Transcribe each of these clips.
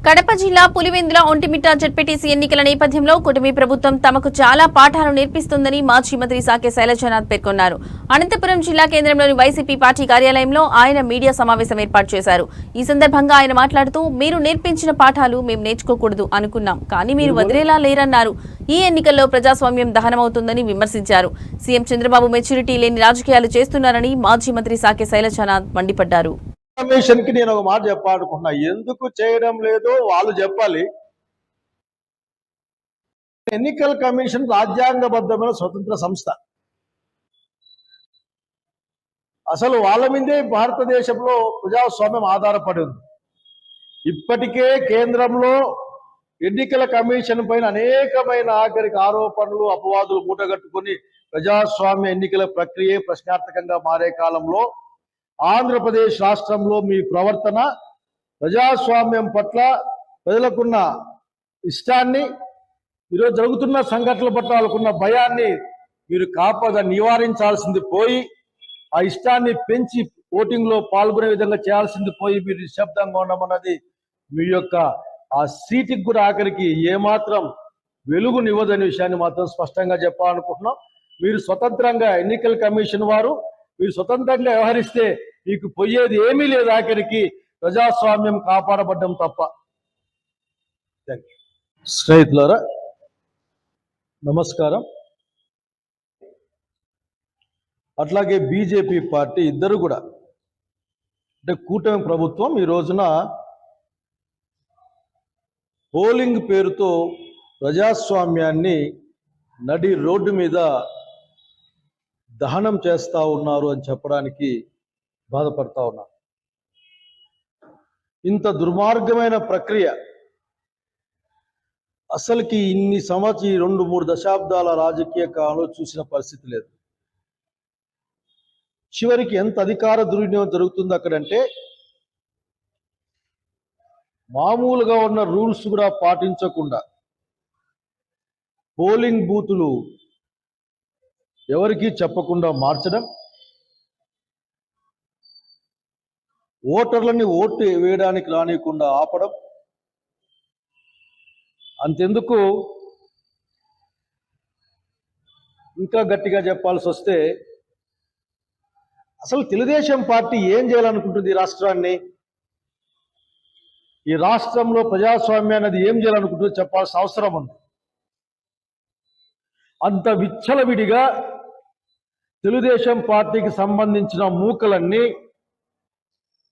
కడప జిల్లా పులివెందుల ఒంటిమిట్ట జెడ్పీటీసీ ఎన్నికల నేపథ్యంలో కూటమి ప్రభుత్వం తమకు చాలా పాఠాలు నేర్పిస్తుందని మాజీ మంత్రి సాకే శైలజనాథ్ పేర్కొన్నారు. అనంతపురం జిల్లా కేంద్రంలోని వైసీపీ పార్టీ కార్యాలయంలో ఆయన మీడియా సమావేశం ఏర్పాటు చేశారు. ఈ సందర్భంగా ఆయన మాట్లాడుతూ, మీరు నేర్పించిన పాఠాలు మేము నేర్చుకోకూడదు అనుకున్నాం, కానీ మీరు వదిలేలా లేరన్నారు. ఈ ఎన్నికల్లో ప్రజాస్వామ్యం దహనమవుతుందని విమర్శించారు. సీఎం చంద్రబాబు మెచ్యూరిటీ లేని రాజకీయాలు చేస్తున్నారని మాజీ మంత్రి సాకే శైలజనాథ్ మండిపడ్డారు. కమిషన్ కి నేను ఒక మాట చెప్పాలనుకున్నా. ఎందుకు చేయడం లేదో వాళ్ళు చెప్పాలి. ఎన్నికల కమిషన్ రాజ్యాంగబద్ధమైన స్వతంత్ర సంస్థ. అసలు వాళ్ళ మీదే భారతదేశంలో ప్రజాస్వామ్యం ఆధారపడి ఉంది. ఇప్పటికే కేంద్రంలో ఎన్నికల కమిషన్ పైన అనేకమైన ఆఖరికి ఆరోపణలు, అపవాదులు మూటగట్టుకుని ప్రజాస్వామ్య ఎన్నికల ప్రక్రియ ప్రశ్నార్థకంగా మారే కాలంలో ఆంధ్రప్రదేశ్ రాష్ట్రంలో మీ ప్రవర్తన ప్రజాస్వామ్యం పట్ల ప్రజలకున్న ఇష్టాన్ని, ఈరోజు జరుగుతున్న సంఘటనల పట్ల వాళ్ళకున్న భయాన్ని మీరు నివారించాల్సింది పోయి, ఆ ఇష్టాన్ని పెంచి ఓటింగ్లో పాల్గొనే విధంగా చేయాల్సింది పోయి మీరు నిశ్శబ్దంగా ఉండమన్నది మీ యొక్క ఆ సీటుకి కూడా ఆఖరికి ఏమాత్రం వెలుగునివ్వదనే విషయాన్ని మాత్రం స్పష్టంగా చెప్పాలనుకుంటున్నాం. మీరు స్వతంత్రంగా ఎన్నికల కమిషన్ వారు మీరు స్వతంత్రంగా వ్యవహరిస్తే మీకు పోయేది ఏమీ లేదు. ఆఖరికి ప్రజాస్వామ్యం కాపాడబడ్డం తప్ప. స్నేహితులారా, నమస్కారం. అట్లాగే బీజేపీ పార్టీ ఇద్దరు కూడా, అంటే కూటమి ప్రభుత్వం ఈ రోజున పోలింగ్ పేరుతో ప్రజాస్వామ్యాన్ని నడి రోడ్డు మీద దహనం చేస్తా ఉన్నారు అని చెప్పడానికి బాధపడతా ఉన్నారు. ఇంత దుర్మార్గమైన ప్రక్రియ అసలుకి ఇన్ని సంవత్సరాలు 2-3 దశాబ్దాల రాజకీయ కాలంలో చూసిన పరిస్థితి లేదు. చివరికి ఎంత అధికార దుర్వినియోగం జరుగుతుంది అక్కడంటే, మామూలుగా ఉన్న రూల్స్ కూడా పాటించకుండా పోలింగ్ బూతులు ఎవరికీ చెప్పకుండా మార్చడం, ఓటర్లని ఓటు వేయడానికి రానియకుండా ఆపడం. అంతెందుకు, ఇంకా గట్టిగా చెప్పాల్సి వస్తే, అసలు తెలుగుదేశం పార్టీ ఏం చేయాలనుకుంటుంది ఈ రాష్ట్రాన్ని? ఈ రాష్ట్రంలో ప్రజాస్వామ్యాన్ని అది ఏం చేయాలనుకుంటుందో చెప్పాల్సిన అవసరం ఉంది. అంత విచ్చలవిడిగా తెలుగుదేశం పార్టీకి సంబంధించిన మూకలన్నీ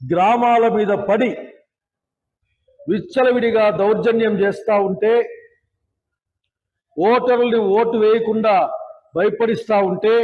గ్రామాల మీద పడి విచ్చలవిడిగా దౌర్జన్యం చేస్తూ ఉంటే, ఓటర్లని ఓటు వేయకుండా భయపడిస్తూ ఉంటే,